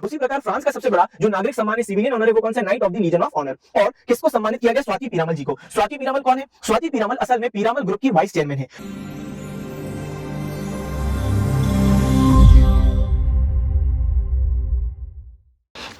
उसी प्रकार फ्रांस का सबसे बड़ा जो नागरिक सम्मान है सिविलियन ऑनर है वो कौन सा, Knight of the Legion of Honour. और किसको सम्मानित किया गया, स्वाति पीरामल जी को। स्वाति पीरामल कौन है, स्वाति पीरामल असल में पीरामल ग्रुप की वाइस चेयरमैन है।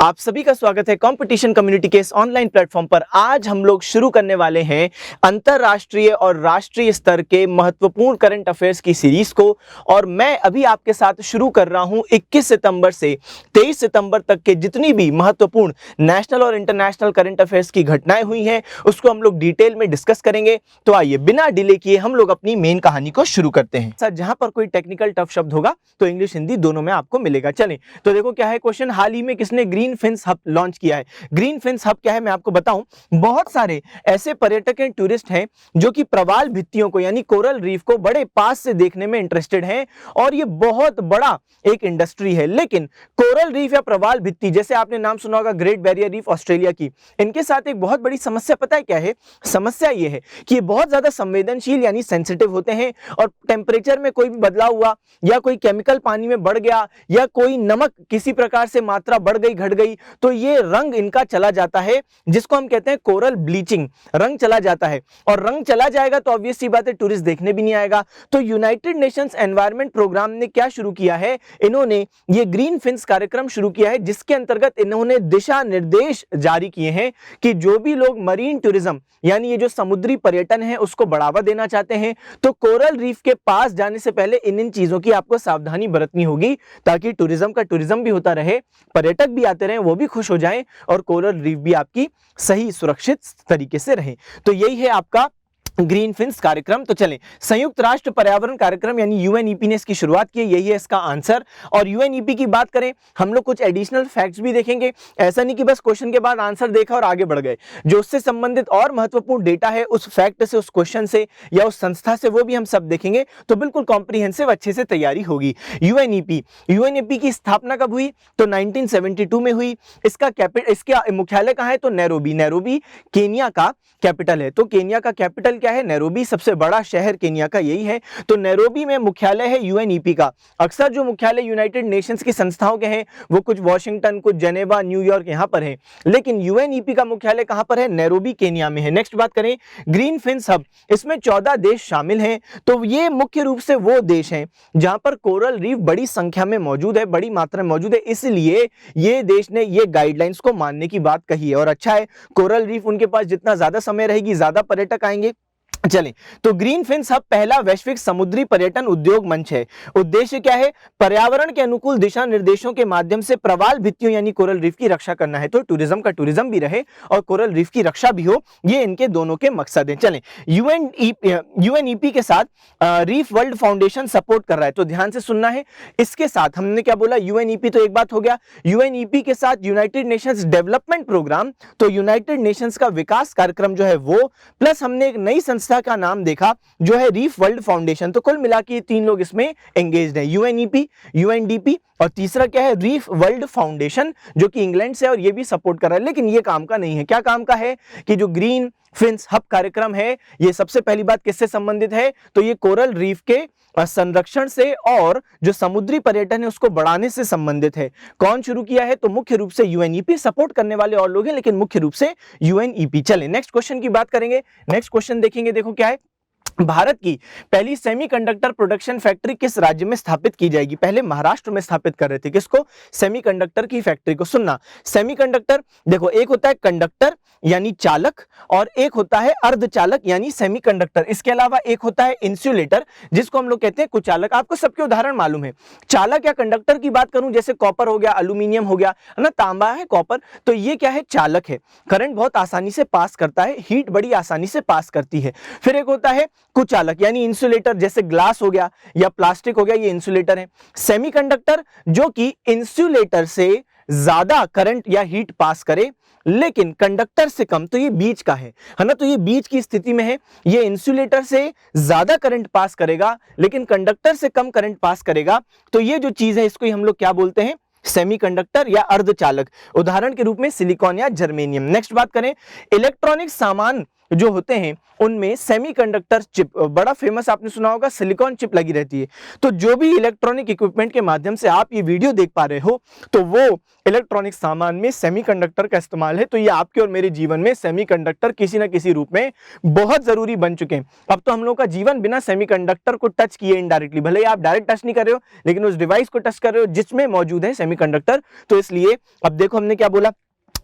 आप सभी का स्वागत है कंपटीशन कम्युनिटी के इस ऑनलाइन प्लेटफॉर्म पर। आज हम लोग शुरू करने वाले हैं अंतरराष्ट्रीय और राष्ट्रीय स्तर के महत्वपूर्ण करंट अफेयर्स की सीरीज को। और मैं अभी आपके साथ शुरू कर रहा हूं 21 सितंबर से 23 सितंबर तक के जितनी भी महत्वपूर्ण नेशनल और इंटरनेशनल करंट अफेयर्स की घटनाएं हुई हैं उसको हम लोग डिटेल में डिस्कस करेंगे। तो आइए बिना डिले किए हम लोग अपनी मेन कहानी को शुरू करते हैं। सर, जहां पर कोई टेक्निकल टफ शब्द होगा तो इंग्लिश हिंदी दोनों में आपको मिलेगा। चलें तो देखो क्या है क्वेश्चन, हाल ही में किसने ग्रीन फिंस हब लॉन्च किया है। ग्रीन फिंस हब क्या है मैं आपको बताऊं, बहुत सारे ऐसे पर्यटक एंड टूरिस्ट हैं जो कि प्रवाल भित्तियों को यानी कोरल रीफ को बड़े पास से देखने में इंटरेस्टेड हैं और ये बहुत बड़ा एक इंडस्ट्री है। लेकिन कोरल रीफ या प्रवाल भित्ति, जैसे आपने नाम सुना होगा ग्रेट बैरियर रीफ ऑस्ट्रेलिया की, इनके साथ एक बहुत बड़ी समस्या पता है क्या है, समस्या ये है कि ये बहुत ज्यादा संवेदनशील यानी सेंसिटिव होते हैं और टेम्परेचर में कोई भी बदलाव हुआ या कोई केमिकल पानी में बढ़ गया या कोई नमक किसी प्रकार से मात्रा बढ़ गई घट गई तो ये रंग इनका चला जाता है, जिसको हम कहते हैं कोरल ब्लीचिंग, रंग चला जाता है। और रंग चला जाएगा तो ऑब्वियस सी बात है टूरिस्ट देखने भी नहीं आएगा। तो यूनाइटेड नेशंस एनवायरनमेंट प्रोग्राम ने क्या शुरू किया है, इन्होंने ये ग्रीन फिंस कार्यक्रम शुरू किया है जिसके अंतर्गत इन्होंने दिशा निर्देश जारी किए हैं कि जो भी लोग मरीन टूरिज्म यानी ये जो समुद्री पर्यटन है उसको बढ़ावा देना चाहते हैं तो कोरल रीफ के पास जाने से पहले इन चीजों की आपको सावधानी बरतनी होगी ताकि टूरिज्म का टूरिज्म भी होता रहे, पर्यटक भी आते रहें, वो भी खुश हो जाएं और कोरल रीफ भी आपकी सही सुरक्षित तरीके से रहे। तो यही है आपका ग्रीन फिंस कार्यक्रम। तो चलें, संयुक्त राष्ट्र पर्यावरण कार्यक्रम यानी यूएनईपी ने इसकी शुरुआत की, यही है इसका आंसर। और यूएनईपी की बात करें हम लोग कुछ एडिशनल फैक्ट्स भी देखेंगे, ऐसा नहीं कि बस क्वेश्चन के बाद आंसर देखा और आगे बढ़ गए। जो उससे संबंधित और महत्वपूर्ण डेटा है उस फैक्ट से, उस क्वेश्चन से या उस संस्था से, वो भी हम सब देखेंगे तो बिल्कुल कॉम्प्रिहेंसिव अच्छे से तैयारी होगी। यूएनईपी की स्थापना कब हुई तो 1972 में हुई। इसका मुख्यालय कहाँ है तो नैरोबी केनिया का कैपिटल है। तो केनिया का कैपिटल क्या है, नैरोबी, सबसे बड़ा शहर केनिया का यही है। तो नैरोबी में मुख्यालय है यूएनईपी का। अक्सर जो मुख्यालय यूनाइटेड नेशंस की संस्थाओं के हैं वो कुछ वॉशिंगटन, कुछ जेनेवा, न्यूयॉर्क यहाँ पर है, लेकिन यूएनईपी का मुख्यालय कहाँ पर है, नैरोबी केनिया में है। नेक्स्ट बात करें ग्रीन फिंस हब, इसमें 14 देश शामिल हैं। तो ये मुख्य रूप से वो देश हैं जहां पर कोरल रीफ बड़ी संख्या में मौजूद है, बड़ी मात्रा में मौजूद है, इसलिए ये देश ने ये गाइडलाइंस को मानने की बात कही है। और अच्छा है, कोरल रीफ उनके पास जितना ज्यादा समय रहेगी ज्यादा पर्यटक आएंगे। चलें तो ग्रीन फिंस हब पहला वैश्विक समुद्री पर्यटन उद्योग मंच है। उद्देश्य क्या है, पर्यावरण के अनुकूल दिशा निर्देशों के माध्यम से प्रवाल भित्तियों यानी कोरल रीफ की रक्षा करना है। तो टूरिज्म का टूरिज्म भी रहे और कोरल रीफ की रक्षा भी हो, ये इनके दोनों के मकसद हैं। चलें, यूएनईपी के साथ रीफ वर्ल्ड फाउंडेशन सपोर्ट कर रहा है, तो ध्यान से सुनना है। इसके साथ हमने क्या बोला, यूएनईपी तो एक बात हो गया, यूएनईपी के साथ यूनाइटेड नेशंस डेवलपमेंट प्रोग्राम, तो यूनाइटेड नेशंस का विकास कार्यक्रम जो है वो, प्लस हमने एक नई संस्था का नाम देखा जो है रीफ वर्ल्ड फाउंडेशन। तो कुल मिला के ये तीन लोग इसमें एंगेज्ड हैं, यूएनईपी, यूएनडीपी और तीसरा क्या है, रीफ वर्ल्ड फाउंडेशन, जो कि इंग्लैंड से और ये भी सपोर्ट कर रहा है। लेकिन ये काम का नहीं है, क्या काम का है कि जो ग्रीन फिंस हब कार्यक्रम है ये सबसे पहली बात किससे संबंधित है तो ये कोरल रीफ के संरक्षण से और जो समुद्री पर्यटन है उसको बढ़ाने से संबंधित है। कौन शुरू किया है तो मुख्य रूप से यूएनईपी, सपोर्ट करने वाले और लोग हैं लेकिन मुख्य रूप से यूएनईपी। चलें नेक्स्ट क्वेश्चन की बात करेंगे। नेक्स्ट क्वेश्चन देखेंगे, देखो क्या है, भारत की पहली सेमीकंडक्टर प्रोडक्शन फैक्ट्री किस राज्य में स्थापित की जाएगी। पहले महाराष्ट्र में स्थापित कर रहे थे, किसको, सेमीकंडक्टर की फैक्ट्री को। सुनना, सेमीकंडक्टर देखो, एक होता है कंडक्टर यानी चालक और एक होता है अर्धचालक यानी सेमीकंडक्टर। इसके अलावा एक होता है इंसुलेटर जिसको हम लोग कहते हैं कुचालक। आपको सबके उदाहरण मालूम है। चालक या कंडक्टर की बात करूं जैसे कॉपर हो गया, एल्यूमिनियम हो गया, है ना, तांबा है, कॉपर, तो ये क्या है, चालक है, करंट बहुत आसानी से पास करता है, हीट बड़ी आसानी से पास करती है। फिर एक होता है कुचालक यानी इंसुलेटर, जैसे ग्लास हो गया या प्लास्टिक हो गया, ये इंसुलेटर है। सेमीकंडक्टर जो कि इंसुलेटर से ज्यादा करंट या हीट पास करे लेकिन कंडक्टर से कम, तो ये बीच का है ना, तो ये बीच की स्थिति में है। ये इंसुलेटर से ज्यादा करंट पास करेगा लेकिन कंडक्टर से कम करंट पास करेगा। तो ये जो चीज है इसको ही हम लोग क्या बोलते हैं, सेमीकंडक्टर या अर्धचालक। उदाहरण के रूप में सिलिकॉन या जर्मेनियम। नेक्स्ट बात करें, इलेक्ट्रॉनिक सामान जो होते हैं उनमें सेमीकंडक्टर चिप, बड़ा फेमस आपने सुना होगा, सिलिकॉन चिप लगी रहती है। तो जो भी इलेक्ट्रॉनिक इक्विपमेंट के माध्यम से आप ये वीडियो देख पा रहे हो, तो वो इलेक्ट्रॉनिक सामान में सेमीकंडक्टर का इस्तेमाल है। तो ये आपके और मेरे जीवन में सेमीकंडक्टर किसी ना किसी रूप में बहुत जरूरी बन चुके हैं। अब तो हम लोग का जीवन बिना सेमीकंडक्टर को टच किए इनडायरेक्टली, भले ही आप डायरेक्ट टच नहीं कर रहे हो, लेकिन उस डिवाइस को टच कर रहे हो जिसमें मौजूद है सेमीकंडक्टर। तो इसलिए अब देखो हमने क्या बोला,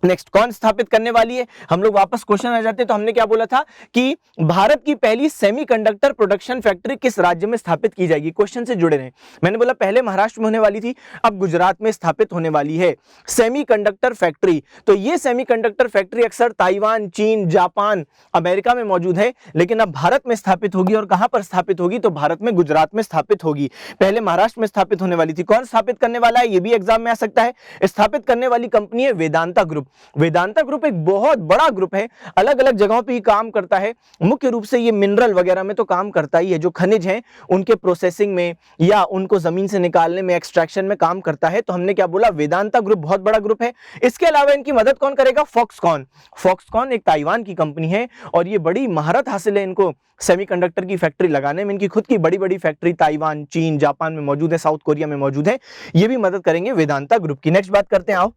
नेक्स्ट कौन स्थापित करने वाली है। हम लोग वापस क्वेश्चन आ जाते हैं, तो हमने क्या बोला था कि भारत की पहली सेमीकंडक्टर प्रोडक्शन फैक्ट्री किस राज्य में स्थापित की जाएगी। क्वेश्चन से जुड़े रहे। मैंने बोला पहले महाराष्ट्र में होने वाली थी, अब गुजरात में स्थापित होने वाली है सेमीकंडक्टर फैक्ट्री। तो ये सेमीकंडक्टर फैक्ट्री अक्सर ताइवान, चीन, जापान, अमेरिका में मौजूद है, लेकिन अब भारत में स्थापित होगी। और कहां पर स्थापित होगी, तो भारत में गुजरात में स्थापित होगी। पहले महाराष्ट्र में स्थापित होने वाली थी। कौन स्थापित करने वाला है, ये भी एग्जाम में आ सकता है। स्थापित करने वाली कंपनी है वेदांता ग्रुप। वेदांता ग्रुप एक बहुत बड़ा ग्रुप है, अलग अलग जगहों पे काम करता है। मुख्य रूप से ये मिनरल वगैरह में तो काम करता ही है, जो खनिज हैं उनके प्रोसेसिंग में या उनको जमीन से निकालने में, एक्सट्रैक्शन में काम करता है। तो हमने क्या बोला, वेदांता ग्रुप बहुत बड़ा ग्रुप है। इसके अलावा इनकी मदद कौन करेगा, फॉक्सकॉन। फॉक्सकॉन एक ताइवान की कंपनी है और ये बड़ी महारत हासिल है इनको सेमीकंडक्टर की फैक्ट्री लगाने में। इनकी खुद की बड़ी बड़ी फैक्ट्री ताइवान, चीन, जापान में मौजूद है, साउथ कोरिया में मौजूद है। ये भी मदद करेंगे वेदांता ग्रुप की। नेक्स्ट बात करते हैं, आओ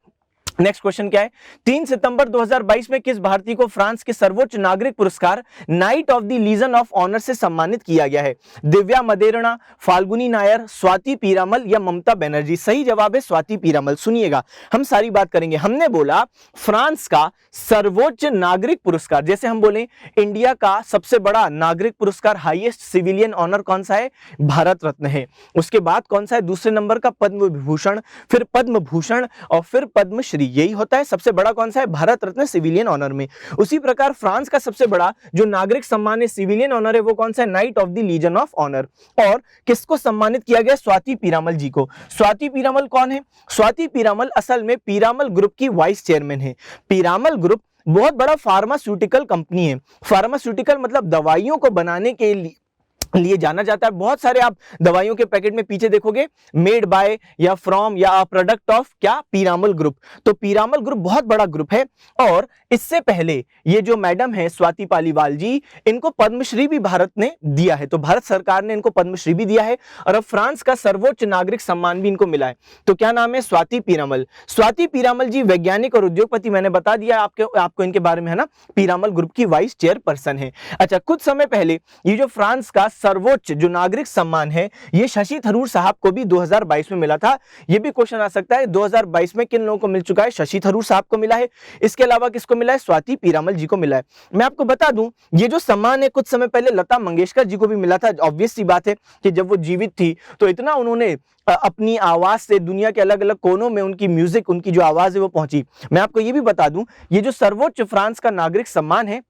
नेक्स्ट क्वेश्चन क्या है। 3 सितंबर 2022 में किस भारतीय को फ्रांस के सर्वोच्च नागरिक पुरस्कार Knight of the Legion of Honour से सम्मानित किया गया है। दिव्या मदेरणा, फाल्गुनी नायर, स्वाति पीरामल या ममता बनर्जी। सही जवाब है स्वाति पीरामल। सुनिएगा, हम सारी बात करेंगे। हमने बोला फ्रांस का सर्वोच्च नागरिक पुरस्कार, जैसे हम बोले इंडिया का सबसे बड़ा नागरिक पुरस्कार, हाईएस्ट सिविलियन ऑनर कौन सा है, भारत रत्न है। उसके बाद कौन सा है, दूसरे नंबर का पद्म विभूषण, फिर पद्म भूषण और फिर पद्मश्री। यही होता है सबसे बड़ा कौन सा है, भारत रत्न सिविलियन ऑनर में। उसी प्रकार फ्रांस का सबसे बड़ा जो नागरिक सम्मान है, सिविलियन ऑनर है, वो कौन सा है, Knight of the Legion of Honour. और किसको सम्मानित किया गया, स्वाति पीरामल जी को। स्वाति पीरामल कौन है, स्वाति पीरामल असल में पीरामल ग्रुप की वाइस चेयरमैन है। पीरामल ग्रुप बहुत बड़ा फार्मास्यूटिकल कंपनी है। फार्मास्यूटिकल मतलब दवाइयों को बनाने के लिए जाना जाता है। बहुत सारे आप दवाइयों के पैकेट में पीछे देखोगे मेड बाय या फ्रॉम या प्रोडक्ट ऑफ क्या, पीरामल ग्रुप। तो पीरामल ग्रुप बहुत बड़ा ग्रुप है। और इससे पहले ये जो मैडम है स्वाति पालीवाल जी, इनको पद्मश्री भी भारत ने दिया है। तो भारत सरकार ने इनको पद्मश्री भी दिया है और अब फ्रांस का सर्वोच्च नागरिक सम्मान भी इनको मिला है। तो क्या नाम है, स्वाति पीरामल। स्वाति पीरामल जी वैज्ञानिक और उद्योगपति, मैंने बता दिया आपको इनके बारे में, है ना। पीरामल ग्रुप की वाइस चेयरपर्सन है। अच्छा, कुछ समय पहले ये जो फ्रांस का सर्वोच्च जो नागरिक सम्मान है, ये शशि थरूर साहब को भी 2022 में मिला था। ये भी क्वेश्चन आ सकता है 2022 में किन लोगों को मिल चुका है, शशि थरूर साहब को मिला है। इसके अलावा किसको मिला है, स्वाति पीरामल जी को मिला है। मैं आपको बता दूं, ये जो सम्मान है कुछ समय पहले लता मंगेशकर जी को भी मिला था। ऑब्वियस सी बात है कि जब वो जीवित थी तो इतना उन्होंने अपनी आवाज से दुनिया के अलग अलग कोनों में उनकी म्यूजिक, उनकी जो आवाज है वो पहुंची। मैं आपको ये भी बता दूं, ये जो सर्वोच्च फ्रांस का नागरिक सम्मान है,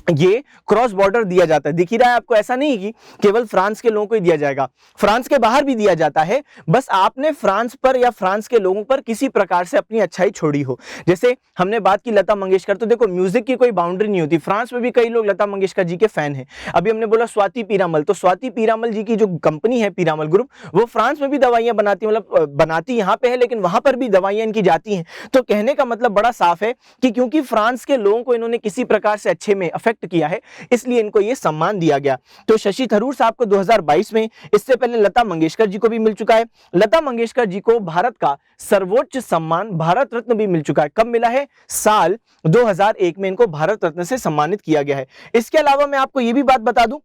ये क्रॉस बॉर्डर दिया जाता है। दिख ही रहा है आपको, ऐसा नहीं कि केवल फ्रांस के लोगों को ही दिया जाएगा, फ्रांस के बाहर भी दिया जाता है। बस आपने फ्रांस पर या फ्रांस के लोगों पर किसी प्रकार से अपनी अच्छाई छोड़ी हो। जैसे हमने बात की लता मंगेशकर, तो देखो म्यूजिक की कोई बाउंड्री नहीं होती, फ्रांस में भी कई लोग लता मंगेशकर जी के फैन हैं। अभी हमने बोला स्वाति पीरामल, तो स्वाति पीरामल जी की जो कंपनी है पीरामल ग्रुप, वो फ्रांस में भी दवाइयां बनाती है, मतलब बनाती यहाँ पे है लेकिन वहां पर भी दवाइयां इनकी जाती हैं। तो कहने का मतलब बड़ा साफ है कि क्योंकि फ्रांस के लोगों को इन्होंने किसी प्रकार से अच्छे में अफेक्ट किया है, इसलिए इनको यह सम्मान दिया गया। तो शशि थरूर साहब को 2022 में, इससे पहले लता मंगेशकर जी को भी मिल चुका है। लता मंगेशकर जी को भारत का सर्वोच्च सम्मान भारत रत्न भी मिल चुका है। कब मिला है, साल 2001 में इनको भारत रत्न से सम्मानित किया गया है। इसके अलावा मैं आपको यह भी बात बता दूं,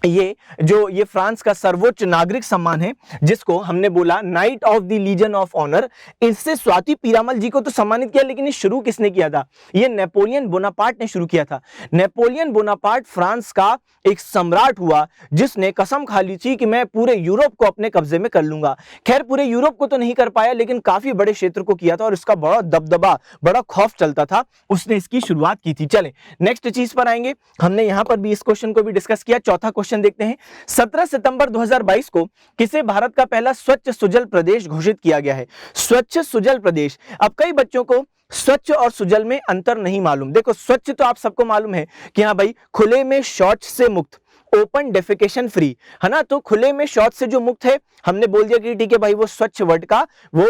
ये फ्रांस का सर्वोच्च नागरिक सम्मान है, जिसको हमने बोला Knight of the Legion of Honour, इससे स्वाति पीरामल जी को तो सम्मानित किया, लेकिन ये शुरू किसने किया था, ये नेपोलियन बोनापार्ट ने शुरू किया था। नेपोलियन बोनापार्ट फ्रांस का एक सम्राट हुआ जिसने कसम खा ली थी कि मैं पूरे यूरोप को अपने कब्जे में कर लूंगा। खैर पूरे यूरोप को तो नहीं कर पाया, लेकिन काफी बड़े क्षेत्र को किया था और इसका बड़ा दबदबा, बड़ा खौफ चलता था, उसने इसकी शुरुआत की थी। चले नेक्स्ट चीज पर आएंगे। हमने यहां पर भी इस क्वेश्चन को भी डिस्कस किया। चौथा क्वेश्चन देखते हैं। 17 सितंबर 2022 को किसे भारत का पहला स्वच्छ सुजल प्रदेश घोषित किया गया है। स्वच्छ सुजल प्रदेश। अब कई बच्चों को स्वच्छ और सुजल में अंतर नहीं मालूम। देखो स्वच्छ तो आप सबको मालूम है कि हाँ भाई खुले में शौच से मुक्त, ओपन डेफिकेशन फ्री, है ना, तो खुले में शौच से जो मुक्त है, हमने बोल दिया कि ठीक है भाई वो स्वच्छ वर्ड का वो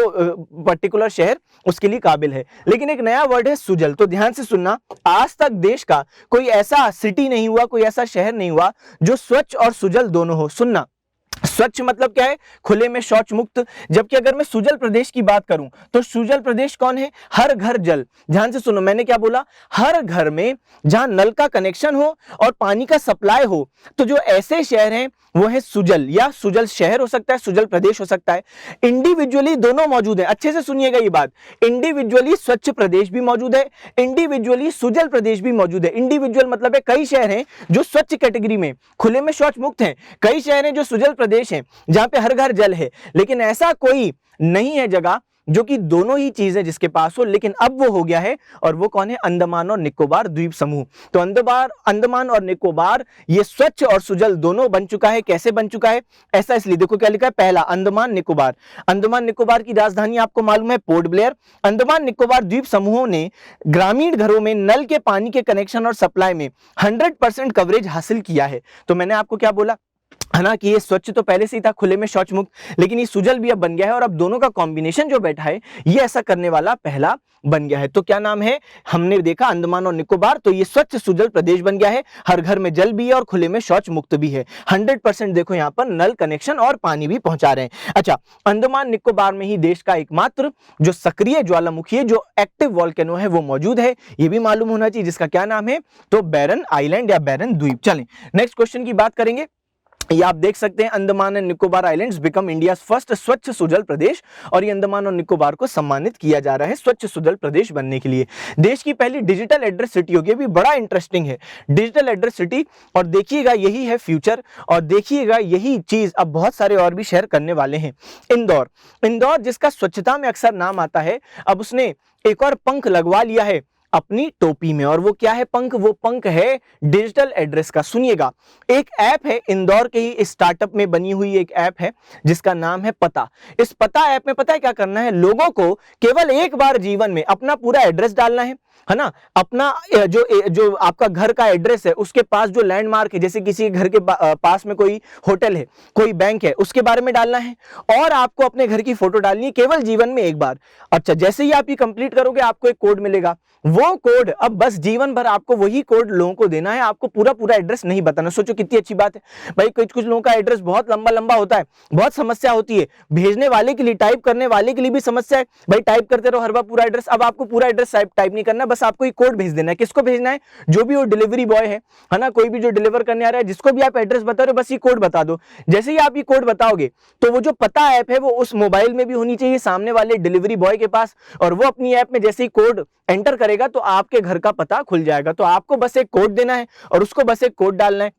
पर्टिकुलर शहर उसके लिए काबिल है। लेकिन एक नया वर्ड है सुजल, तो ध्यान से सुनना, आज तक देश का कोई ऐसा सिटी नहीं हुआ, कोई ऐसा शहर नहीं हुआ जो स्वच्छ और सुजल दोनों हो। सुनना, स्वच्छ मतलब क्या है, खुले में शौच मुक्त, जबकि अगर मैं सुजल प्रदेश की बात करूं तो सुजल प्रदेश कौन है, हर घर जल। ध्यान से सुनो, मैंने क्या बोला, हर घर में जहां नल का कनेक्शन हो और पानी का सप्लाई हो, तो जो ऐसे शहर हैं वो है सुजल, या सुजल शहर हो सकता है, सुजल प्रदेश हो सकता है। इंडिविजुअली दोनों मौजूद है, अच्छे से सुनिएगा ये बात, इंडिविजुअली स्वच्छ प्रदेश भी मौजूद है, इंडिविजुअली सुजल प्रदेश भी मौजूद है। इंडिविजुअल मतलब है कई शहर हैं जो स्वच्छ कैटेगरी में खुले में शौच मुक्त हैं, कई शहर हैं जो सुजल प्रदेश हैं जहां पे हर घर जल है, लेकिन ऐसा कोई नहीं है जगह जो कि दोनों ही चीजें जिसके पास हो। लेकिन अब वो हो गया है, और वो कौन है, अंडमान और निकोबार द्वीप समूह। तो अंडमान और निकोबार ये स्वच्छ और सुजल दोनों बन चुका है। कैसे बन चुका है, ऐसा इसलिए, देखो क्या लिखा है, पहला अंडमान निकोबार, अंडमान निकोबार की राजधानी आपको मालूम है पोर्ट ब्लेयर। अंडमान निकोबार द्वीप समूहों ने ग्रामीण घरों में नल के पानी के कनेक्शन और सप्लाई में 100% कवरेज हासिल किया है। तो मैंने आपको क्या बोला, है ना, कि ये स्वच्छ तो पहले से ही था, खुले में शौच मुक्त, लेकिन ये सुजल भी अब बन गया है, और अब दोनों का कॉम्बिनेशन जो बैठा है ये ऐसा करने वाला पहला बन गया है। तो क्या नाम है, हमने देखा अंडमान और निकोबार, तो ये स्वच्छ सुजल प्रदेश बन गया है, हर घर में जल भी है और खुले में शौच मुक्त भी है। 100% देखो यहाँ पर नल कनेक्शन और पानी भी पहुंचा रहे हैं। अच्छा, अंडमान निकोबार में ही देश का एकमात्र जो सक्रिय ज्वालामुखी है, जो एक्टिव वॉल्केनो है, वो मौजूद है, ये भी मालूम होना चाहिए, जिसका क्या नाम है, तो बैरन आइलैंड या बैरन द्वीप। चलें नेक्स्ट क्वेश्चन की बात करेंगे। ये आप देख सकते हैं, Andaman and Nicobar islands become India first स्वच्छ सुजल प्रदेश, और ये अंडमान और निकोबार को सम्मानित किया जा रहा है स्वच्छ सुजल प्रदेश बनने के लिए। देश की पहली डिजिटल एड्रेस सिटी होगी, भी बड़ा इंटरेस्टिंग है डिजिटल एड्रेस सिटी, और देखिएगा यही है फ्यूचर, और देखिएगा यही चीज अब बहुत सारे और भी शहर करने वाले हैं। इंदौर, इंदौर जिसका स्वच्छता में अक्सर नाम आता है, अब उसने एक और पंख लगवा लिया है अपनी टोपी में, और वो क्या है पंख, वो पंख है डिजिटल एड्रेस का। सुनिएगा, एक ऐप है इंदौर के ही स्टार्टअप में बनी हुई एक ऐप है जिसका नाम है पता। इस पता ऐप में पता है क्या करना है, लोगों को केवल एक बार जीवन में अपना पूरा एड्रेस डालना है ना, अपना जो आपका घर का एड्रेस है, उसके पास जो लैंडमार्क है, जैसे किसी घर के पास में कोई होटल है, कोई बैंक है, उसके बारे में डालना है, और आपको अपने घर की फोटो डालनी है केवल जीवन में एक बार। अच्छा, जैसे ही आप ये कंप्लीट करोगे आपको एक कोड मिलेगा, वो कोड अब बस जीवन भर आपको वही कोड लोगों को देना है, आपको पूरा पूरा एड्रेस नहीं बताना। सोचो कितनी अच्छी बात है भाई, कुछ लोगों का एड्रेस बहुत लंबा लंबा होता है, बहुत समस्या होती है, भेजने वाले के लिए, टाइप करने वाले के लिए भी समस्या है, भाई टाइप करते रहो हर बार पूरा एड्रेस। अब आपको पूरा एड्रेस टाइप नहीं करना, बस आपको एक कोड भेज देना है। किसको भेजना है, जो भी वो डिलीवरी बॉय है ना, कोई भी जो डिलीवर करने आ रहा है, जिसको भी आप एड्रेस बता रहे हो, बस ये कोड बता दो। जैसे ही आप ये कोड बताओगे तो वो जो पता ऐप है वो उस मोबाइल में भी होनी चाहिए सामने वाले डिलीवरी बॉय के पास, और वो अपनी ऐप में जैसे ही कोड एंटर करेगा तो आपके घर का पता खुल जाएगा। तो आपको बस एक कोड देना है और उसको बस एक कोड डालना है,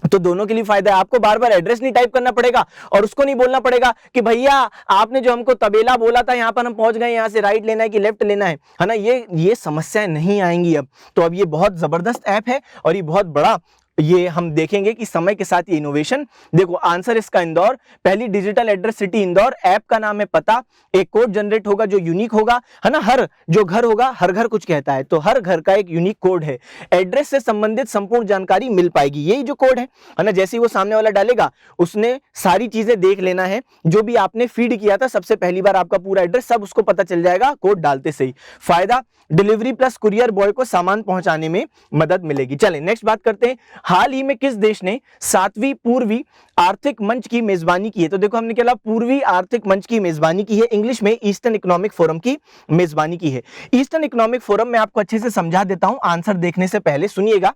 तो दोनों के लिए फायदा है। आपको बार बार एड्रेस नहीं टाइप करना पड़ेगा, और उसको नहीं बोलना पड़ेगा कि भैया आपने जो हमको तबेला बोला था यहाँ पर हम पहुंच गए, यहाँ से राइट लेना है कि लेफ्ट लेना है ना, ये समस्याएं नहीं आएंगी अब। तो अब ये बहुत जबरदस्त ऐप है और ये बहुत बड़ा, ये हम देखेंगे कि समय के साथ ये इनोवेशन, देखो आंसर इसका इंदौर, पहली digital address city Indore, app का नाम है पता, एक कोड जनरेट होगा जो यूनिक होगा, है ना, हर जो घर होगा, हर घर कुछ कहता है, तो हर घर का एक यूनिक कोड है, एड्रेस से संबंधित संपूर्ण जानकारी मिल पाएगी, यही जो कोड है ना, जैसे ही वो सामने वाला डालेगा उसने सारी चीजें देख लेना है, जो भी आपने फीड किया था सबसे पहली बार आपका पूरा एड्रेस, सब उसको पता चल जाएगा कोड डालते से ही। फायदा, डिलीवरी प्लस कुरियर बॉय को सामान पहुंचाने में मदद मिलेगी। चलें नेक्स्ट बात करते हैं, हाल ही में किस देश ने 7वीं पूर्वी आर्थिक मंच की मेजबानी की है। तो देखो हमने क्या पूर्वी आर्थिक मंच की मेजबानी की है, इंग्लिश में ईस्टर्न इकोनॉमिक फोरम की मेजबानी की है। ईस्टर्न इकोनॉमिक फोरम में आपको अच्छे से समझा देता हूं, आंसर देखने से पहले सुनिएगा।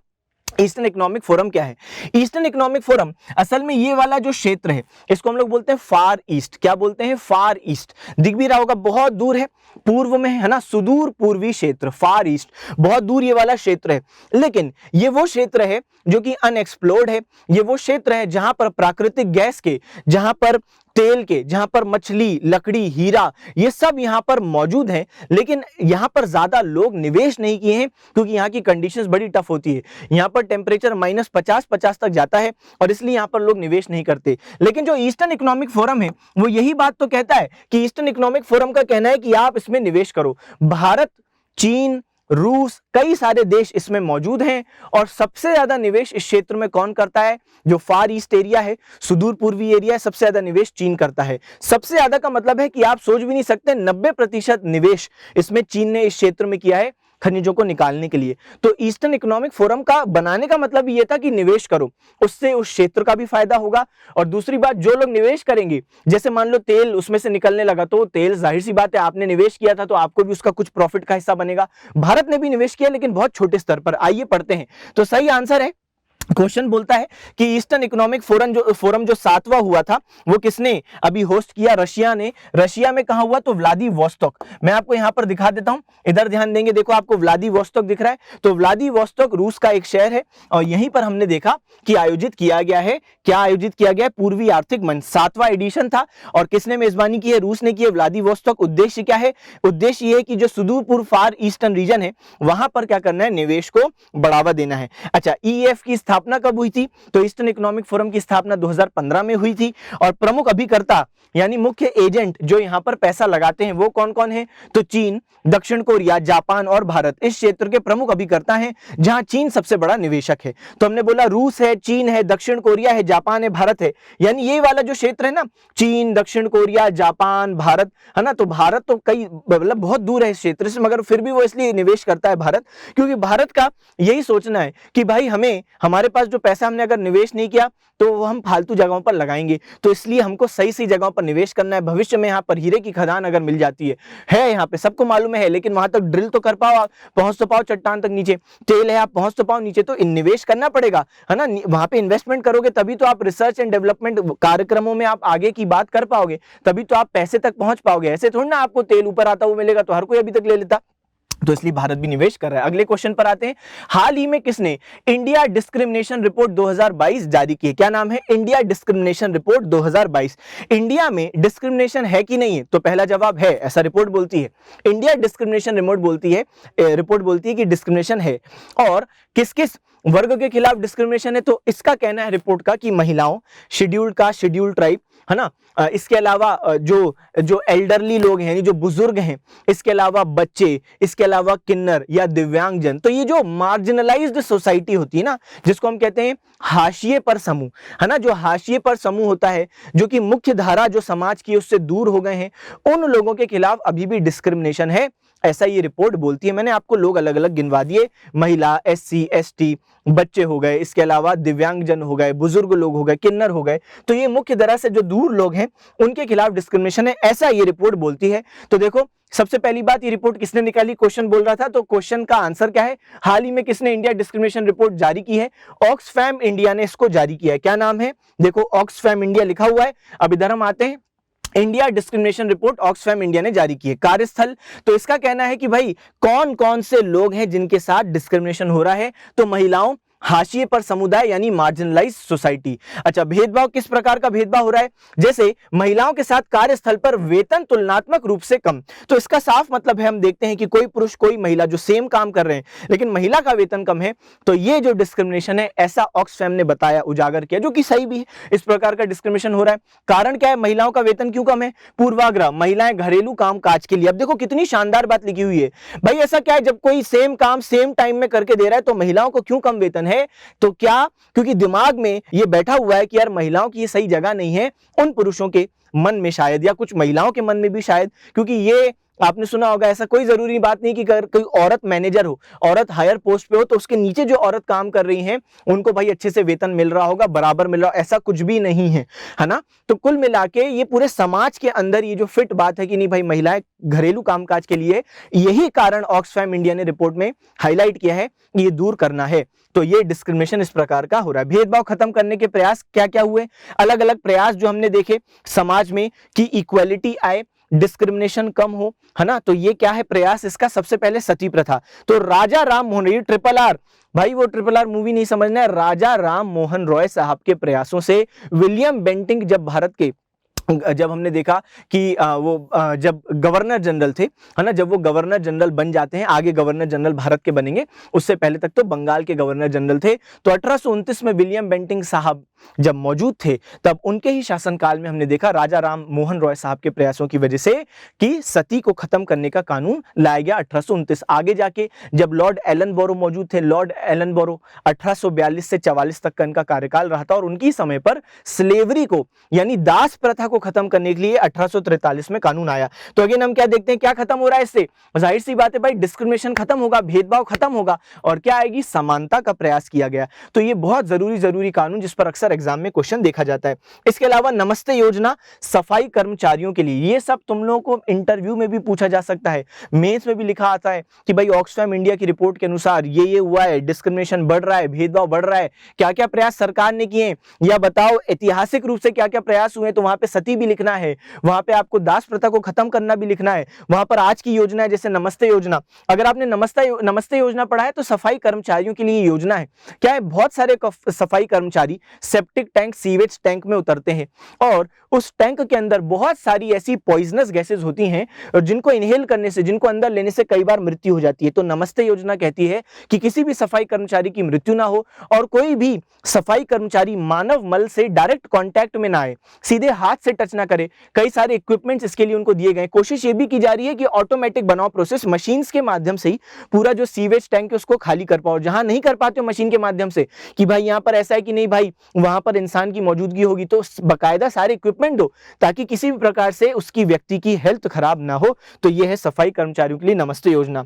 ईस्टर्न इकोनॉमिक फोरम क्या है, ईस्टर्न इकोनॉमिक फोरम असल में ये वाला जो क्षेत्र है इसको हम लोग बोलते हैं फार ईस्ट। क्या बोलते हैं, फार ईस्ट। दिख भी रहा होगा बहुत दूर है, पूर्व में है ना, सुदूर पूर्वी क्षेत्र, फार ईस्ट, बहुत दूर ये वाला क्षेत्र है। लेकिन ये वो क्षेत्र है जो कि अनएक्सप्लोर्ड है, ये वो क्षेत्र है जहां पर प्राकृतिक गैस के, जहां पर तेल के, जहां पर मछली, लकड़ी, हीरा, ये सब यहां पर मौजूद हैं, लेकिन यहां पर ज्यादा लोग निवेश नहीं किए हैं क्योंकि यहां की कंडीशंस बड़ी टफ होती है। यहां पर टेम्परेचर -50 तक जाता है और इसलिए यहां पर लोग निवेश नहीं करते। लेकिन जो ईस्टर्न इकोनॉमिक फोरम है वो यही बात तो कहता है कि ईस्टर्न इकोनॉमिक फोरम का कहना है कि आप इसमें निवेश करो। भारत, चीन, रूस, कई सारे देश इसमें मौजूद हैं। और सबसे ज्यादा निवेश इस क्षेत्र में कौन करता है? जो फार ईस्ट एरिया है, सुदूर पूर्वी एरिया है, सबसे ज्यादा निवेश चीन करता है। सबसे ज्यादा का मतलब है कि आप सोच भी नहीं सकते, 90% निवेश इसमें चीन ने इस क्षेत्र में किया है खनिजों को निकालने के लिए। तो ईस्टर्न इकोनॉमिक फोरम का बनाने का मतलब ये था कि निवेश करो, उससे उस क्षेत्र का भी फायदा होगा। और दूसरी बात, जो लोग निवेश करेंगे, जैसे मान लो तेल उसमें से निकलने लगा, तो तेल जाहिर सी बात है आपने निवेश किया था तो आपको भी उसका कुछ प्रॉफिट का हिस्सा बनेगा। भारत ने भी निवेश किया लेकिन बहुत छोटे स्तर पर। आइए पढ़ते हैं। तो सही आंसर है, क्वेश्चन बोलता है कि ईस्टर्न इकोनॉमिक फोरम जो 7वां हुआ था वो किसने अभी होस्ट किया? रशिया ने। रशिया में कहां हुआ? तो व्लादिवोस्तोक। मैं आपको यहां पर दिखा देता हूं, इधर ध्यान देंगे, देखो आपको व्लादिवोस्तोक दिख रहा है। तो व्लादिवोस्तोक रूस का एक शहर है और यहीं पर हमने देखा कि आयोजित किया गया है। क्या आयोजित किया गया है? पूर्वी आर्थिक मंच, 7वां एडिशन था। और किसने मेजबानी की है? रूस ने की है, व्लादिवोस्तोक। उद्देश्य क्या है? उद्देश्य यह है कि जो सुदूर पूर्व फार ईस्टर्न रीजन है वहां पर क्या करना है? निवेश को बढ़ावा देना है। अच्छा, ईएफ की स्थापना कब हुई थी? तो ईस्टर्न इकोनॉमिक फोरम की स्थापना 2015 में हुई थी। और प्रमुख अभिकर्ता यानी मुख्य एजेंट जो यहां पर पैसा लगाते हैं वो कौन कौन है? तो चीन, दक्षिण कोरिया, जापान और भारत इस क्षेत्र के प्रमुख अभिकर्ता हैं, जहां चीन सबसे बड़ा निवेशक है। तो हमने बोला रूस है, चीन है, दक्षिण कोरिया है, जापान है, भारत है। यानी ये वाला जो क्षेत्र है ना, चीन, दक्षिण कोरिया, जापान, भारत, है ना। तो भारत तो कई मतलब बहुत दूर है इस क्षेत्र से, मगर फिर भी वो इसलिए निवेश करता है भारत, क्योंकि भारत का यही सोचना है कि भाई हमें, हमारे पास जो पैसा हमने अगर निवेश नहीं किया तो वो हम फालतू जगहों पर लगाएंगे। तो इसलिए हमको सही सही जगहों पर निवेश करना है। भविष्य में यहाँ पर हीरे की खदान अगर मिल जाती है यहाँ पे सबको मालूम है, लेकिन वहां तक ड्रिल तो कर पाओ, आप पहुंच तो पाओ चट्टान तक नीचे, तेल है आप पहुंच तो पाओ नीचे, तो निवेश करना पड़ेगा, है ना। वहां पे इन्वेस्टमेंट करोगे तभी तो आप रिसर्च एंड डेवलपमेंट कार्यक्रमों में आप आगे की बात कर पाओगे, तभी तो आप पैसे तक पहुंच पाओगे। ऐसे थोड़ी ना आपको तेल ऊपर आता हुआ मिलेगा, तो हर कोई अभी तक ले लेता। तो इसलिए भारत भी निवेश कर रहा है। अगले क्वेश्चन पर आते हैं। हाल ही में किसने इंडिया डिस्क्रिमिनेशन रिपोर्ट 2022 जारी की है? क्या नाम है? India discrimination report 2022। इंडिया में डिस्क्रिमिनेशन है कि नहीं है? तो पहला जवाब है, ऐसा रिपोर्ट बोलती है। इंडिया डिस्क्रिमिनेशन रिपोर्ट बोलती है कि डिस्क्रिमिनेशन है। और किस किस वर्ग के खिलाफ डिस्क्रिमिनेशन है? तो इसका कहना है रिपोर्ट का कि महिलाओं, शेड्यूल्ड कास्ट, शेड्यूल्ड ट्राइब, है ना। इसके अलावा जो एल्डरली लोग हैं, जो बुजुर्ग हैं, इसके अलावा बच्चे, इसके अलावा किन्नर या दिव्यांगजन। तो ये जो मार्जिनलाइज्ड सोसाइटी होती है ना, जिसको हम कहते हैं हाशिए पर समूह, है ना। जो हाशिए पर समूह होता है, जो कि मुख्य धारा जो समाज की उससे दूर हो गए हैं, उन लोगों के खिलाफ अभी भी डिस्क्रिमिनेशन है, ऐसा ये रिपोर्ट बोलती है। मैंने आपको लोग अलग अलग गिनवा दिए, महिला, एससी, एसटी, बच्चे हो गए, इसके अलावा दिव्यांगजन हो गए, बुजुर्ग लोग हो गए, किन्नर हो गए। तो ये मुख्य धारा से जो दूर लोग हैं उनके खिलाफ डिस्क्रिमिनेशन है, ऐसा ये रिपोर्ट बोलती है। तो देखो, सबसे पहली बात, ये रिपोर्ट किसने निकाली? क्वेश्चन बोल रहा था, तो क्वेश्चन का आंसर क्या है? हाल ही में किसने इंडिया डिस्क्रिमिनेशन रिपोर्ट जारी की है? ऑक्सफैम इंडिया ने इसको जारी किया है। क्या नाम है? देखो, ऑक्सफैम इंडिया लिखा हुआ है। अब इधर हम आते हैं, India discrimination report Oxfam India ने जारी की है। कार्यस्थल, तो इसका कहना है कि भाई कौन कौन से लोग हैं जिनके साथ डिस्क्रिमिनेशन हो रहा है? तो महिलाओं, हाशिए पर समुदाय यानी मार्जिनलाइज्ड सोसाइटी। अच्छा, भेदभाव, किस प्रकार का भेदभाव हो रहा है? जैसे महिलाओं के साथ कार्यस्थल पर वेतन तुलनात्मक रूप से कम। तो इसका साफ मतलब है, हम देखते हैं कि कोई पुरुष कोई महिला जो सेम काम कर रहे हैं लेकिन महिला का वेतन कम है, तो ये जो डिस्क्रिमिनेशन है, ऐसा ऑक्सफैम ने बताया, उजागर किया, जो कि सही भी है। इस प्रकार का डिस्क्रिमिनेशन हो रहा है। कारण क्या है? महिलाओं का वेतन क्यों कम है? पूर्वाग्रह, महिलाएं घरेलू काम काज के लिए। अब देखो कितनी शानदार बात लिखी हुई है भाई। ऐसा क्या है, जब कोई सेम काम सेम टाइम में करके दे रहा है तो महिलाओं को क्यों कम वेतन है? तो क्या? क्योंकि दिमाग में ये बैठा हुआ है कि यार महिलाओं की ये सही जगह नहीं है, उन पुरुषों के मन में शायद, या कुछ महिलाओं के मन में भी शायद, क्योंकि ये आपने सुना होगा, ऐसा कोई जरूरी बात नहीं कि अगर कोई औरत मैनेजर हो, औरत हायर पोस्ट पे हो, तो उसके नीचे जो औरत काम कर रही हैं उनको भाई अच्छे से वेतन मिल रहा होगा, बराबर मिल रहा हो, ऐसा कुछ भी नहीं है, है ना। तो कुल मिला के ये पूरे समाज के अंदर ये जो फिट बात है कि नहीं भाई महिलाएं घरेलू कामकाज के लिए, यही कारण ऑक्सफैम इंडिया ने रिपोर्ट में हाईलाइट किया है, ये दूर करना है। तो ये डिस्क्रिमिनेशन इस प्रकार का हो रहा है। भेदभाव खत्म करने के प्रयास क्या क्या हुए? अलग अलग प्रयास जो हमने देखे समाज में कि इक्वालिटी आए, डिस्क्रिमिनेशन कम हो, है ना। तो ये क्या है प्रयास इसका? सबसे पहले सती प्रथा। तो राजा राम मोहन, ये RRR, भाई वो RRR मूवी नहीं समझना है, राजा राम मोहन रॉय साहब के प्रयासों से विलियम बेंटिंक जब भारत के जब हमने देखा कि जब गवर्नर जनरल थे, है ना, जब वो गवर्नर जनरल बन जाते हैं, आगे गवर्नर जनरल भारत के बनेंगे, उससे पहले तक तो बंगाल के गवर्नर जनरल थे। तो 1829 में विलियम बेंटिंग साहब जब मौजूद थे, तब उनके ही शासनकाल में हमने देखा राजा राम मोहन रॉय साहब के प्रयासों की वजह से कि सती को खत्म करने का कानून लाया गया 1829। आगे जाके जब लॉर्ड एलन बोरो मौजूद थे, लॉर्ड एलन बोरो 1842 से 44 तक का इनका कार्यकाल रहा था, और उनकी समय पर स्लेवरी को यानी दास प्रथा को खत्म करने के लिए 1843 में कानून आया। तो अगेन हम क्या देखते हैं, क्या खत्म हो रहा है इससे? जाहिर सी बात है भाई, डिस्क्रिमिनेशन खत्म होगा, भेदभाव खत्म होगा, और क्या आएगी? समानता का प्रयास किया गया। तो ये बहुत जरूरी कानून जिस पर अक्सर एग्जाम में क्वेश्चन देखा जाता है। इसके अलावा नमस्ते योजना सफाई कर्मचारियों के लिए, ये सब तुम लोगों को इंटरव्यू में भी पूछा जा सकता है, मेंस में भी लिखा आता है कि भाई ऑक्सफैम इंडिया की रिपोर्ट के अनुसार ये हुआ है, डिस्क्रिमिनेशन बढ़ रहा है, भेदभाव बढ़ रहा है, क्या क्या प्रयास सरकार ने किए, या बताओ ऐतिहासिक रूप से क्या क्या प्रयास हुए। तो वहां पे सती भी लिखना है, वहां पे आपको दास प्रथा को खत्म करना भी लिखना है, वहां पर आज की योजना है जैसे नमस्ते योजना। अगर आपने नमस्ते योजना पढ़ा है तो सफाई कर्मचारियों के लिए योजना है। क्या है? बहुत सारे सफाई कर्मचारी सेप्टिक टैंक, सीवेज टैंक में उतरते हैं, और उस टैंक के अंदर बहुत सारी ऐसी पॉइजनस गैसेस होती हैं जिनको इनहेल करने से, जिनको अंदर लेने से कई बार मृत्यु हो जाती है। तो नमस्ते योजना कहती है कि किसी भी सफाई कर्मचारी की मृत्यु ना हो, और कोई भी सफाई कर्मचारी मानव मल से डायरेक्ट कांटेक्ट में ना आए, सीधे हाथ से टच ना करे। कई सारे इक्विपमेंट्स इसके लिए उनको दिए गए। कोशिश ये भी की जा रही है कि ऑटोमेटिक बनाओ प्रोसेस, मशीन्स के माध्यम से ही पूरा जो सीवेज टैंक है उसको खाली कर पाओ। जहां नहीं कर पाते हो मशीन के माध्यम से कि भाई यहां पर ऐसा है कि नहीं भाई वहां पर इंसान की मौजूदगी होगी, तो बकायदा सारे इक्विपमेंट दो ताकि किसी भी प्रकार से उसकी व्यक्ति की हेल्थ खराब ना हो। तो यह है सफाई कर्मचारियों के लिए नमस्ते योजना।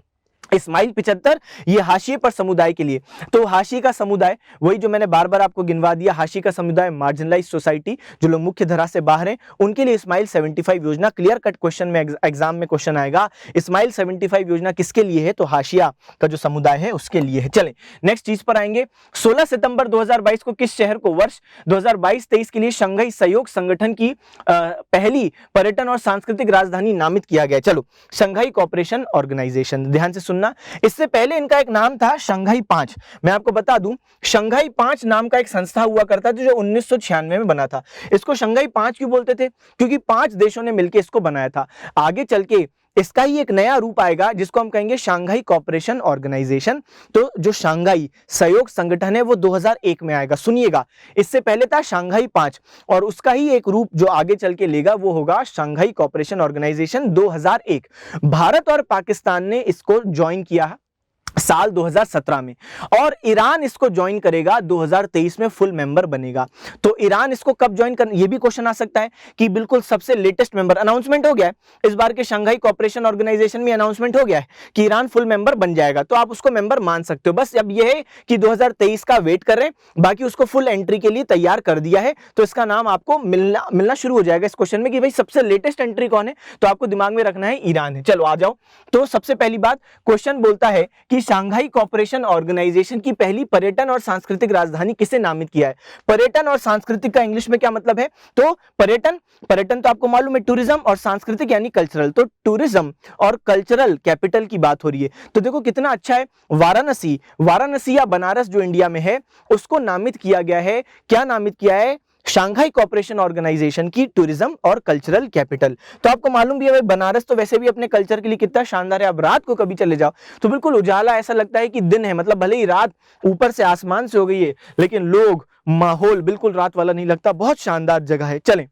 इस्माइल 75 ये हाशिए पर समुदाय के लिए। तो हाशिए का समुदाय वही जो मैंने बार बार आपको गिनवा दिया, हाशिए का समुदाय, मार्जिनलाइज सोसाइटी, जो लोग मुख्य धारा से बाहर हैं, उनके लिए इस्माइल 75 योजना। क्लियर कट क्वेश्चन में एग्जाम में क्वेश्चन आएगा, इस्माइल 75 योजना किसके लिए है? तो हाशिया का जो समुदाय है उसके लिए है। चलें नेक्स्ट चीज पर आएंगे। 16 सितंबर 2022 को किस शहर को वर्ष 2022-23 के लिए शंघाई सहयोग संगठन की पहली पर्यटन और सांस्कृतिक राजधानी नामित किया गया? चलो, शंघाई कोऑपरेशन ऑर्गेनाइजेशन, ध्यान से सुनना। इससे पहले इनका एक नाम था शंघाई 5। मैं आपको बता दूं, शंघाई 5 नाम का एक संस्था हुआ करता था जो 1996 में बना था। इसको शंघाई 5 क्यों बोलते थे? क्योंकि 5 देशों ने मिलकर इसको बनाया था। आगे चल के इसका ही एक नया रूप आएगा जिसको हम कहेंगे शंघाई कोऑपरेशन ऑर्गेनाइजेशन। तो जो शंघाई सहयोग संगठन है वो 2001 में आएगा। सुनिएगा, इससे पहले था शंघाई 5, और उसका ही एक रूप जो आगे चल के लेगा वो होगा शंघाई कोऑपरेशन ऑर्गेनाइजेशन 2001। भारत और पाकिस्तान ने इसको ज्वाइन किया साल 2017 में, और ईरान इसको ज्वाइन करेगा 2023 में, फुल मेंबर बनेगा। तो ईरान इसको कब ज्वाइन कर, ये भी क्वेश्चन आ सकता है कि बिल्कुल सबसे लेटेस्ट मेंबर अनाउंसमेंट हो गया है इस बार के शंघाई कोऑपरेशन ऑर्गेनाइजेशन में, अनाउंसमेंट हो गया है कि ईरान फुल मेंबर बन जाएगा, तो आप उसको मेंबर मान सकते हो। बस अब यह है कि 2023 का वेट कर रहे हैं, बाकी उसको फुल एंट्री के लिए तैयार कर दिया है। तो इसका नाम आपको मिलना शुरू हो जाएगा इस क्वेश्चन में कि भाई सबसे लेटेस्ट एंट्री कौन है, तो आपको दिमाग में रखना है ईरान है। चलो आ जाओ। तो सबसे पहली बात, क्वेश्चन बोलता है कि शंघाई कोऑपरेशन ऑर्गेनाइजेशन की पहली पर्यटन और सांस्कृतिक राजधानी किसे नामित किया है? पर्यटन और सांस्कृतिक का इंग्लिश में क्या मतलब है? तो पर्यटन तो आपको मालूम है टूरिज्म, और सांस्कृतिक यानी कल्चरल। तो टूरिज्म और कल्चरल कैपिटल की बात हो रही है। तो देखो कितना अच्छा है, वाराणसी या बनारस जो इंडिया में है उसको नामित किया गया है। क्या नामित किया है? शंघाई कोऑपरेशन ऑर्गेनाइजेशन की टूरिज्म और कल्चरल कैपिटल। तो आपको मालूम भी है भाई बनारस तो वैसे भी अपने कल्चर के लिए कितना शानदार है। आप रात को कभी चले जाओ तो बिल्कुल उजाला, ऐसा लगता है कि दिन है, मतलब भले ही रात ऊपर से आसमान से हो गई है लेकिन लोग, माहौल बिल्कुल रात वाला नहीं लगता। बहुत शानदार जगह है। चलें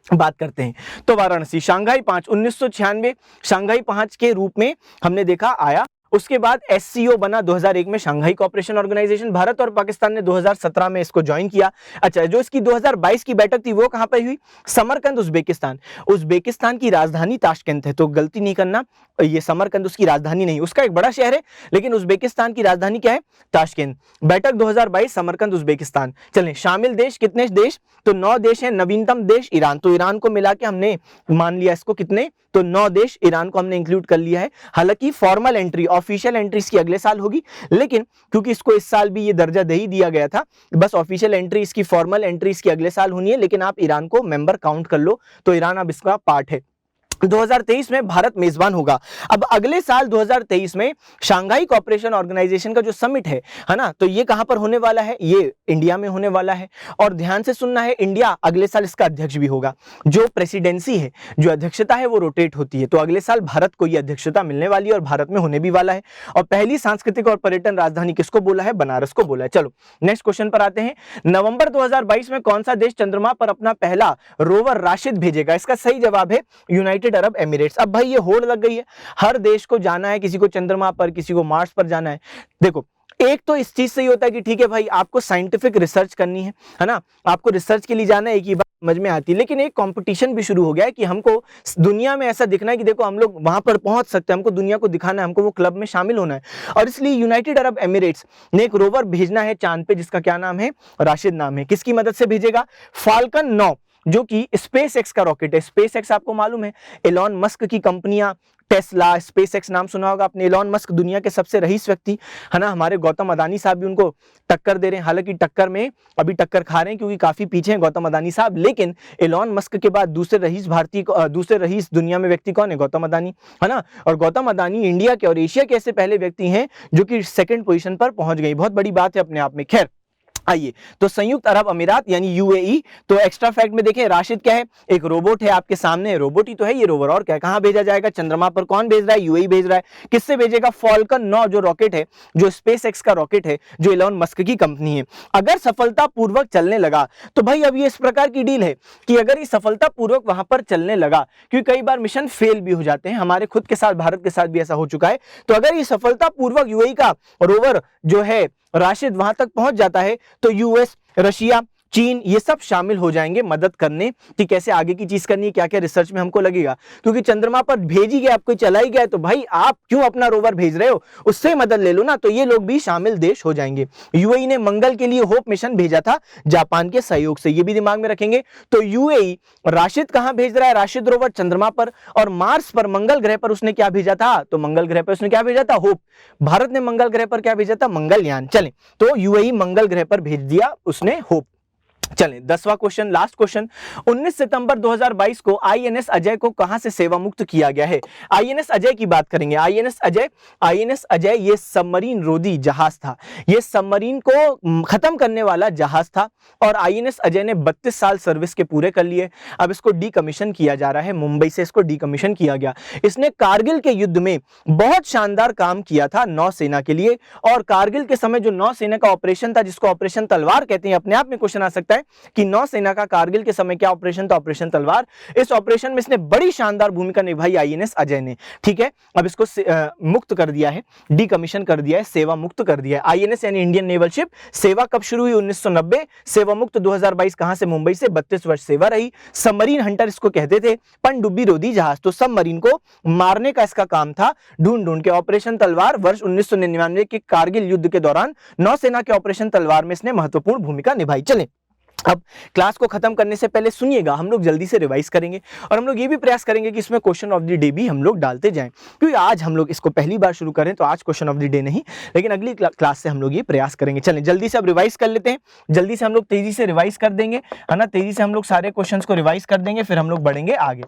बात करते हैं। तो वाराणसी शंघाई 5 1996 शंघाई 5 के रूप में हमने देखा आया। उसके बाद एससीओ बना 2001 में शंघाई कोऑपरेशन ऑर्गेनाइजेशन। भारत और पाकिस्तान ने 2017 में इसको ज्वाइन किया। अच्छा, जो इसकी 2022 की बैठक थी वो कहां पर हुई? समरकंद, उज्बेकिस्तान की राजधानी ताशकंद है। तो गलती नहीं करना, ये समरकंद उसकी राजधानी नहीं, उसका एक बड़ा शहर है, लेकिन उज्बेकिस्तान की राजधानी क्या है? ताशकंद। बैठक 2022 समरकंद, उज्बेकिस्तान। चलें, शामिल देश कितने देश? तो 9 देश हैं। नवीनतम देश ईरान, तो ईरान को मिला के हमने मान लिया इसको कितने? तो 9 देश, ईरान को हमने इंक्लूड कर लिया है। हालांकि फॉर्मल एंट्री, ऑफिशियल एंट्री इसकी अगले साल होगी, लेकिन क्योंकि इसको इस साल भी ये दर्जा दे ही दिया गया था, बस ऑफिशियल एंट्री इसकी, फॉर्मल एंट्री इसकी अगले साल होनी है, लेकिन आप ईरान को मेंबर काउंट कर लो, तो ईरान अब इसका पार्ट है। 2023 में भारत मेजबान होगा। अब अगले साल 2023 में शंघाई कोऑपरेशन ऑर्गेनाइजेशन का जो समिट है ना, तो ये कहां पर होने वाला है? ये इंडिया में होने वाला है। और ध्यान से सुनना है, इंडिया अगले साल इसका अध्यक्ष भी होगा। जो प्रेसिडेंसी है, जो अध्यक्षता है, वो रोटेट होती है, तो अगले साल भारत को ये अध्यक्षता मिलने वाली है और भारत में होने भी वाला है। और पहली सांस्कृतिक और पर्यटन राजधानी किसको बोला है? बनारस को बोला है। चलो नेक्स्ट क्वेश्चन पर आते हैं। नवंबर 2022 में कौन सा देश चंद्रमा पर अपना पहला रोवर राशिद भेजेगा? इसका सही जवाब है यूनाइटेड अरब एमिरेट्स। अब भाई ये होड़ लग गई है, हर देश को जाना है, किसी को चंद्रमा पर, किसी को मार्स पर जाना है। देखो, एक तो इस चीज से ही होता है कि ठीक है भाई, आपको साइंटिफिक रिसर्च करनी है ना, आपको रिसर्च के लिए जाना है, एक ही बात समझ में आती है। लेकिन एक कंपटीशन भी शुरू हो गया है कि हमको दुनिया में ऐसा दिखना है कि देखो हम लोग वहां पर पहुंच सकते हैं, हमको दुनिया को दिखाना है, हमको वो क्लब में शामिल होना है। और इसलिए यूनाइटेड अरब एमिरेट्स ने एक रोवर भेजना है चांद पे, जिसका क्या नाम है? राशिद नाम है। किसकी मदद से भेजेगा? फाल्कन 9, जो कि स्पेस एक्स का रॉकेट है। स्पेस एक्स आपको मालूम है, एलॉन मस्क की कंपनियां, टेस्ला, स्पेस एक्स नाम सुना होगा आपने। एलॉन मस्क दुनिया के सबसे रईस व्यक्ति है ना, हमारे गौतम अदानी साहब भी उनको टक्कर दे रहे हैं। हालांकि टक्कर में अभी टक्कर खा रहे हैं क्योंकि काफी पीछे हैं गौतम अदानी साहब, लेकिन एलॉन मस्क के बाद दूसरे रईस दुनिया में व्यक्ति कौन है? गौतम अदानी, है ना। और गौतम अदानी इंडिया के और एशिया के ऐसे पहले व्यक्ति हैं जो कि सेकंड पोजीशन पर पहुंच गई। बहुत बड़ी बात है अपने आप में। खैर आइए, तो संयुक्त अरब अमीरात यानी यूएई। तो एक्स्ट्रा फैक्ट में देखें, राशिद क्या है? एक रोबोट है आपके सामने, रोबोट ही तो है ये रोवर, और क्या? कहां भेजा जाएगा? चंद्रमा पर। कौन भेज रहा है? यूएई भेज रहा है। किससे भेजेगा? फाल्कन 9 जो रॉकेट है, जो स्पेस एक्स का रॉकेट है, जो एलॉन मस्क की कंपनी है। अगर सफलतापूर्वक चलने लगा तो भाई अब ये इस प्रकार की डील है कि अगर ये सफलतापूर्वक वहां पर चलने लगा, क्योंकि कई बार मिशन फेल भी हो जाते हैं, हमारे खुद के साथ, भारत के साथ भी ऐसा हो चुका है। तो अगर ये सफलतापूर्वक यूएई का रोवर जो है राशिद वहां तक पहुंच जाता है, तो यूएस, रशिया, चीन, ये सब शामिल हो जाएंगे मदद करने कि कैसे आगे की चीज करनी है, क्या क्या रिसर्च में हमको लगेगा। क्योंकि चंद्रमा पर भेज ही गया, आपको चला ही गया, तो भाई आप क्यों अपना रोवर भेज रहे हो? उससे मदद ले लो ना। तो ये लोग भी शामिल देश हो जाएंगे। यूएई ने मंगल के लिए होप मिशन भेजा था जापान के सहयोग से, ये भी दिमाग में रखेंगे। तो यूएई राशिद कहां भेज रहा है? राशिद रोवर चंद्रमा पर। और मार्स पर, मंगल ग्रह पर उसने क्या भेजा था? तो मंगल ग्रह पर उसने क्या भेजा था? होप। भारत ने मंगल ग्रह पर क्या भेजा था? मंगलयान। चलें, तो यूएई मंगल ग्रह पर भेज दिया उसने होप। चलें, 10वां क्वेश्चन, लास्ट क्वेश्चन। 19 सितंबर 2022 को आईएनएस अजय को कहां से सेवा मुक्त किया गया है? आईएनएस अजय की बात करेंगे। आईएनएस अजय ये सबमरीन रोधी जहाज था, ये सबमरीन को खत्म करने वाला जहाज था। और आईएनएस अजय ने 32 साल सर्विस के पूरे कर लिए। अब इसको डीकमीशन किया जा रहा है, मुंबई से इसको डीकमीशन किया गया। इसने कारगिल के युद्ध में बहुत शानदार काम किया था नौसेना के लिए। और कारगिल के समय जो नौसेना का ऑपरेशन था, जिसको ऑपरेशन तलवार कहते हैं, अपने आप में क्वेश्चन आ सकता है कि नौसेना का कारगिल के समय क्या ऑपरेशन था? ऑपरेशन तलवार। इस ऑपरेशन में इसने बड़ी शानदार भूमिका निभाई आईएनएस अजय ने। ठीक है, अब इसको मुक्त कर दिया है, डीकमीशन कर दिया है, सेवा मुक्त कर दिया है। आईएनएस यानी इंडियन नेवल शिप। सेवा कब शुरू हुई? 1990। सेवा मुक्त 2022 कहां से? मुंबई से। 32 वर्ष सेवा रही। सबमरीन हंटर इसको कहते थे, पनडुब्बी रोधी जहाज। तो सबमरीन को मारने का इसका काम था, ढूंढ ढूंढ के। ऑपरेशन तलवार वर्ष 1999 के कारगिल युद्ध के दौरान नौसेना के ऑपरेशन तलवार में इसने महत्वपूर्ण भूमिका निभाई। चलें, अब क्लास को खत्म करने से पहले सुनिएगा, हम लोग जल्दी से रिवाइज करेंगे और हम लोग ये भी प्रयास करेंगे कि इसमें क्वेश्चन ऑफ द डे भी हम लोग डालते जाएं। क्योंकि आज हम लोग इसको पहली बार शुरू करें तो आज क्वेश्चन ऑफ द डे नहीं, लेकिन अगली क्लास से हम लोग ये प्रयास करेंगे। चलें, जल्दी से अब रिवाइज कर लेते हैं। जल्दी से हम लोग तेजी से रिवाइज कर देंगे, है ना। तेजी से हम लोग सारे क्वेश्चन को रिवाइज कर देंगे, फिर हम लोग बढ़ेंगे आगे,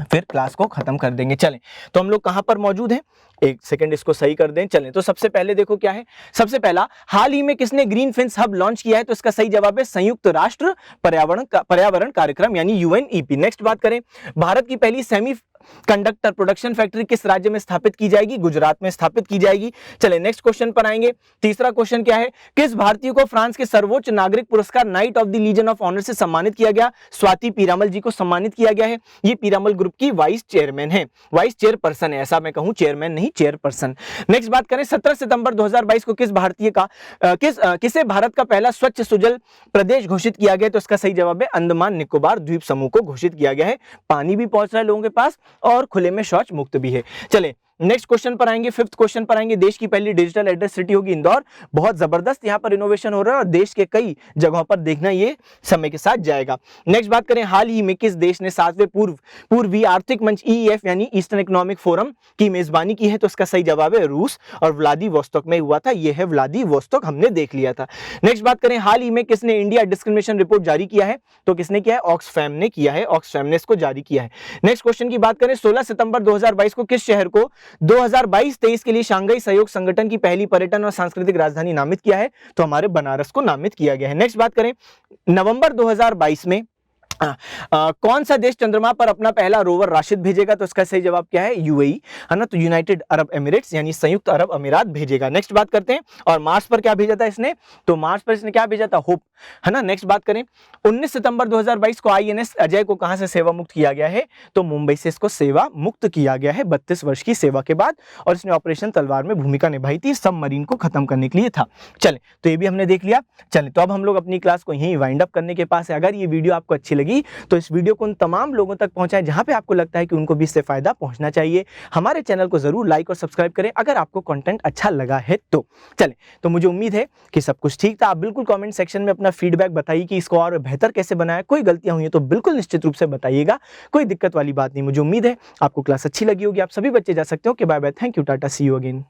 फिर क्लास को खत्म कर देंगे। चलें, तो हम लोग कहां पर मौजूद हैं? एक सेकंड इसको सही कर दें। चलें, तो सबसे पहले देखो क्या है। सबसे पहला, हाल ही में किसने ग्रीन फिंस हब लॉन्च किया है? तो इसका सही जवाब है संयुक्त राष्ट्र पर्यावरण कार्यक्रम यानी यूएनईपी। नेक्स्ट बात करें, भारत की पहली सेमी कंडक्टर प्रोडक्शन फैक्ट्री किस राज्य में स्थापित की जाएगी? गुजरात में स्थापित की जाएगी। चलिए नेक्स्ट क्वेश्चन पर आएंगे। तीसरा क्वेश्चन क्या है? किस भारतीय को फ्रांस के सर्वोच्च नागरिक पुरस्कार Knight of the Legion of Honour से सम्मानित किया गया? स्वाति पीरामल जी को सम्मानित किया गया है। ये पीरामल ग्रुप की वाइस चेयरमैन है, वाइस चेयरपर्सन है, ऐसा मैं कहूं, चेयरमैन नहीं चेयरपर्सन। नेक्स्ट बात करें, 17 सितंबर 2022 को किस भारतीय का किसे भारत का पहला स्वच्छ सुजल प्रदेश घोषित किया गया? तो इसका सही जवाब है अंडमान निकोबार द्वीप समूह को घोषित किया गया है। पानी भी पहुंच रहा है लोगों के पास और खुले में शौच मुक्त भी है। चलें, नेक्स्ट क्वेश्चन पर आएंगे, फिफ्थ क्वेश्चन पर आएंगे। देश की पहली डिजिटल एड्रेस सिटी होगी इंदौर। बहुत जबरदस्त यहाँ पर इनोवेशन हो रहा है और देश के कई जगहों पर देखना ये समय के साथ जाएगा। नेक्स्ट बात करें, हाल ही में किस देश ने 7वें पूर्वी आर्थिक मंच EEF यानी ईस्टर्न इकोनॉमिक फोरम की मेजबानी की है? तो इसका सही जवाब है रूस, और व्लादिवोस्तोक में हुआ था। यह है व्लादिवोस्तोक, हमने देख लिया था। नेक्स्ट बात करें, हाल ही में किसने इंडिया डिस्क्रिमिनेशन रिपोर्ट जारी किया है? तो किसने किया है? ऑक्सफैम ने किया है, ऑक्सफैम ने इसको जारी किया है। नेक्स्ट क्वेश्चन की बात करें, 16 सितंबर 2022 को किस शहर को 2022-23 के लिए शांघाई सहयोग संगठन की पहली पर्यटन और सांस्कृतिक राजधानी नामित किया है? तो हमारे बनारस को नामित किया गया है। नेक्स्ट बात करें, नवंबर 2022 में कौन सा देश चंद्रमा पर अपना पहला रोवर राशिद भेजेगा? तो इसका सही जवाब क्या है? UAE, है ना। तो यूनाइटेड अरब एमिरेट्स यानी संयुक्त अरब अमीरात भेजेगा। नेक्स्ट बात करते हैं, और मार्स पर क्या भेजा था इसने? तो मार्स पर इसने क्या भेजा था? होप, है ना। नेक्स्ट बात करें, 19 सितंबर 2022 को INS अजय को कहां से सेवा मुक्त किया गया है? तो मुंबई से इसको सेवा मुक्त किया गया है 32 वर्ष की सेवा के बाद, और इसने ऑपरेशन तलवार में भूमिका निभाई थी, सबमरीन को खत्म करने के लिए था। चले, तो ये भी हमने देख लिया। चले, तो अब हम लोग अपनी क्लास को यहीं वाइंड अप करने के पास है। अगर ये वीडियो आपको अच्छी लगी तो इस वीडियो को उन तमाम लोगों तक पहुंचाएं जहां पे आपको लगता है कि उनको भी इससे फायदा पहुंचना चाहिए। हमारे चैनल को जरूर लाइक और सब्सक्राइब करें अगर आपको कंटेंट अच्छा लगा है तो। चलें, तो मुझे उम्मीद है कि सब कुछ ठीक था। आप बिल्कुल कमेंट सेक्शन में अपना फीडबैक बताइए कि इसको और बेहतर कैसे बनाया। कोई गलतियां हुई हैं तो बिल्कुल निश्चित रूप से बताइएगा, कोई दिक्कत वाली बात नहीं। मुझे उम्मीद है आपको क्लास अच्छी लगी होगी। आप सभी बच्चे जा सकते हो। Bye bye, thank you, ta ta, see you again.